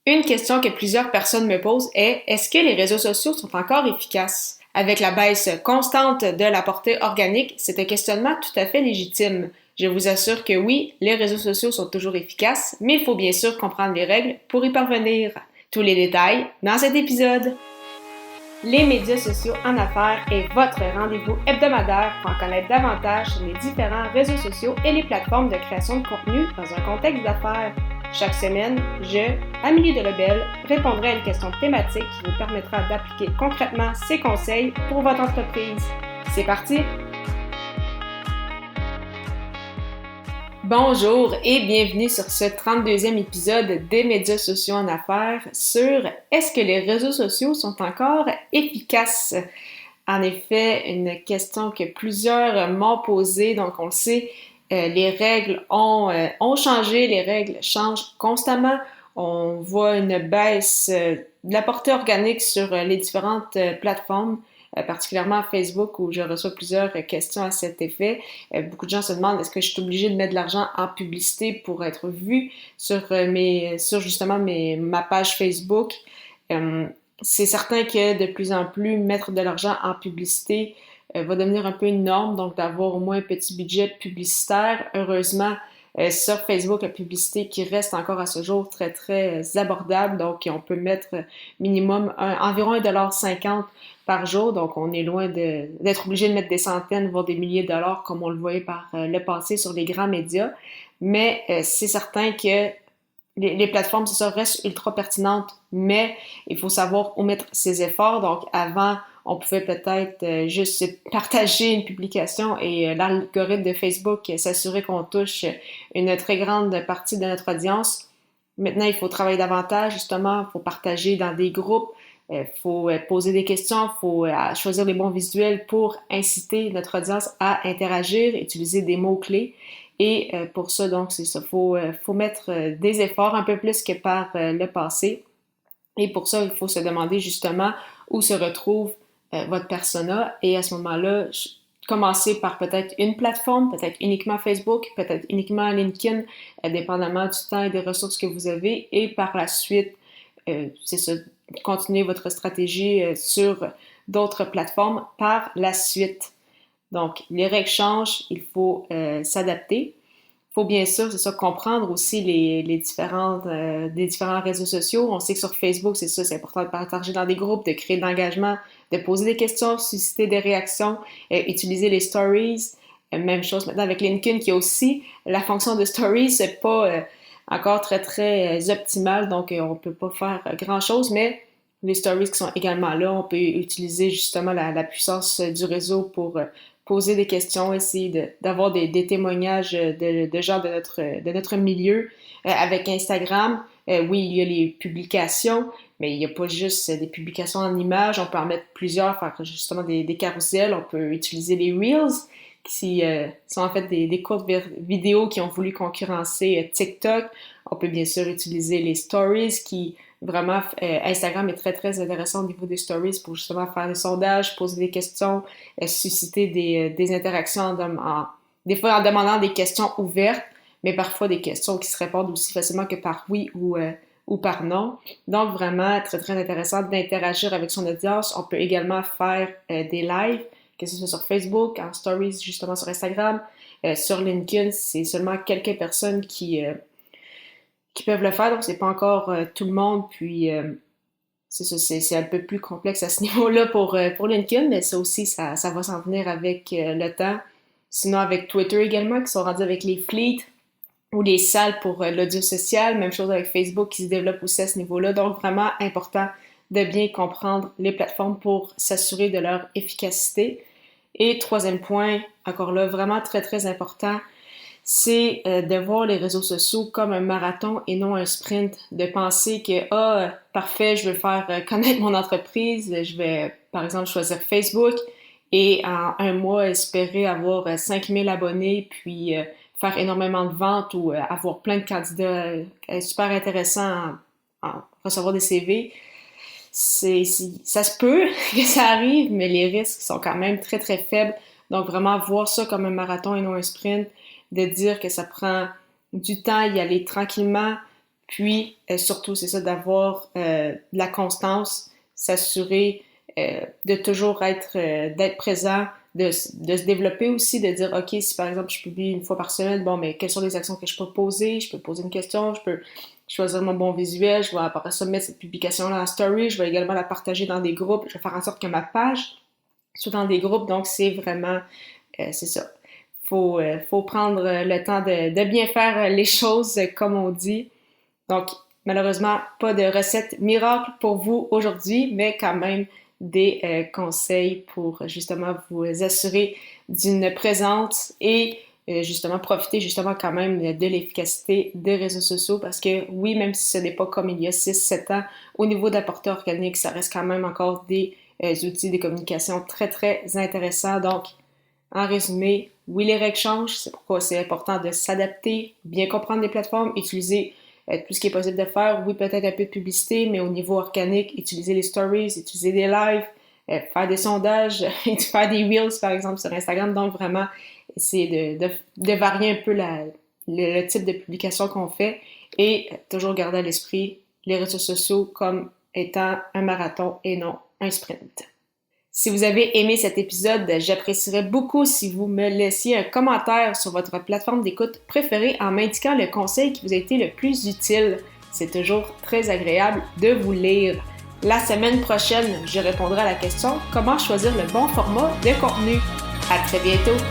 Une question que plusieurs personnes me posent est: est-ce que les réseaux sociaux sont encore efficaces? Avec la baisse constante de la portée organique, c'est un questionnement tout à fait légitime. Je vous assure que oui, les réseaux sociaux sont toujours efficaces, mais il faut bien sûr comprendre les règles pour y parvenir. Tous les détails dans cet épisode. Les médias sociaux en affaires est votre rendez-vous hebdomadaire pour en connaître davantage sur les différents réseaux sociaux et les plateformes de création de contenu dans un contexte d'affaires. Chaque semaine, je, Amélie Delebel, répondrai à une question thématique qui vous permettra d'appliquer concrètement ces conseils pour votre entreprise. C'est parti! Bonjour et bienvenue sur ce 32e épisode des médias sociaux en affaires sur est-ce que les réseaux sociaux sont encore efficaces? En effet, une question que plusieurs m'ont posée, donc on le sait, les règles ont changé, les règles changent constamment. On voit une baisse de la portée organique sur les différentes plateformes, particulièrement Facebook où je reçois plusieurs questions à cet effet. Beaucoup de gens se demandent est-ce que je suis obligée de mettre de l'argent en publicité pour être vue sur justement ma page Facebook. C'est certain que de plus en plus mettre de l'argent en publicité va devenir un peu une norme, donc d'avoir au moins un petit budget publicitaire. Heureusement, sur Facebook, la publicité qui reste encore à ce jour très, très abordable. Donc, on peut mettre minimum environ 1,50$ par jour. Donc, on est loin d'être obligé de mettre des centaines, voire des milliers de dollars, comme on le voyait par le passé sur les grands médias. Mais c'est certain que les plateformes, c'est ça, restent ultra pertinentes, mais il faut savoir où mettre ses efforts. Donc, avant, on pouvait peut-être juste partager une publication et l'algorithme de Facebook s'assurer qu'on touche une très grande partie de notre audience. Maintenant, il faut travailler davantage, justement, il faut partager dans des groupes, il faut poser des questions, il faut choisir les bons visuels pour inciter notre audience à interagir, utiliser des mots-clés. Et pour ça, donc, c'est ça, faut mettre des efforts un peu plus que par le passé. Et pour ça, il faut se demander justement où se retrouve votre persona. Et à ce moment-là, commencer par peut-être une plateforme, peut-être uniquement Facebook, peut-être uniquement LinkedIn, dépendamment du temps et des ressources que vous avez. Et par la suite, c'est ça, continuer votre stratégie sur d'autres plateformes par la suite. Donc, les règles changent, il faut s'adapter. Il faut bien sûr, c'est ça, comprendre aussi les différents réseaux sociaux. On sait que sur Facebook, c'est ça, c'est important de partager dans des groupes, de créer de l'engagement, de poser des questions, susciter des réactions, utiliser les stories. Même chose maintenant avec LinkedIn qui a aussi la fonction de stories, c'est pas encore très très optimal, donc on peut pas faire grand-chose, mais les stories qui sont également là, on peut utiliser justement la puissance du réseau pour poser des questions, essayer d'avoir des témoignages de gens de notre milieu. Avec Instagram, oui, il y a les publications, mais il n'y a pas juste des publications en images, on peut en mettre plusieurs, faire justement des carousels, on peut utiliser les Reels, qui sont en fait des courtes vidéos qui ont voulu concurrencer TikTok. On peut bien sûr utiliser les stories qui vraiment, Instagram est très très intéressant au niveau des stories pour justement faire des sondages, poser des questions, susciter des interactions des fois en demandant des questions ouvertes, mais parfois des questions qui se répondent aussi facilement que par oui ou par non. Donc vraiment très très intéressant d'interagir avec son audience. On peut également faire des lives, que ce soit sur Facebook, en stories justement sur Instagram, sur LinkedIn, c'est seulement quelques personnes qui peuvent le faire, donc c'est pas encore tout le monde, puis c'est un peu plus complexe à ce niveau-là pour LinkedIn, mais ça aussi, ça va s'en venir avec le temps. Sinon, avec Twitter également, qui sont rendus avec les fleets ou les salles pour l'audio social, même chose avec Facebook qui se développe aussi à ce niveau-là, donc vraiment important de bien comprendre les plateformes pour s'assurer de leur efficacité. Et troisième point, encore là, vraiment très très important, c'est de voir les réseaux sociaux comme un marathon et non un sprint, de penser que parfait, je veux faire connaître mon entreprise, je vais par exemple choisir Facebook et en un mois espérer avoir 5000 abonnés puis faire énormément de ventes ou avoir plein de candidats super intéressants recevoir des CV. Ça se peut que ça arrive, mais les risques sont quand même très très faibles. Donc vraiment voir ça comme un marathon et non un sprint, de dire que ça prend du temps, y aller tranquillement, Puis, surtout, c'est ça, d'avoir de la constance, s'assurer de toujours d'être présent, de se développer aussi, de dire, OK, si par exemple je publie une fois par semaine, bon, mais quelles sont les actions que je peux poser? Je peux poser une question, je peux choisir mon bon visuel, je vais après ça mettre cette publication-là en story, je vais également la partager dans des groupes, je vais faire en sorte que ma page soit dans des groupes, donc c'est vraiment, c'est ça. Faut prendre le temps de bien faire les choses comme on dit. Donc, malheureusement, pas de recette miracle pour vous aujourd'hui, mais quand même des conseils pour justement vous assurer d'une présence et justement profiter justement quand même de l'efficacité des réseaux sociaux parce que oui, même si ce n'est pas comme il y a 6-7 ans, au niveau de la portée organique, ça reste quand même encore des outils de communication très, très intéressants. Donc, en résumé, oui, les règles changent, c'est pourquoi c'est important de s'adapter, bien comprendre les plateformes, utiliser tout ce qui est possible de faire. Oui, peut-être un peu de publicité, mais au niveau organique, utiliser les stories, utiliser des lives, faire des sondages, faire des reels, par exemple, sur Instagram. Donc, vraiment, essayer de varier un peu le type de publication qu'on fait et toujours garder à l'esprit les réseaux sociaux comme étant un marathon et non un sprint. Si vous avez aimé cet épisode, j'apprécierais beaucoup si vous me laissiez un commentaire sur votre plateforme d'écoute préférée en m'indiquant le conseil qui vous a été le plus utile. C'est toujours très agréable de vous lire. La semaine prochaine, je répondrai à la question « Comment choisir le bon format de contenu ?» À très bientôt!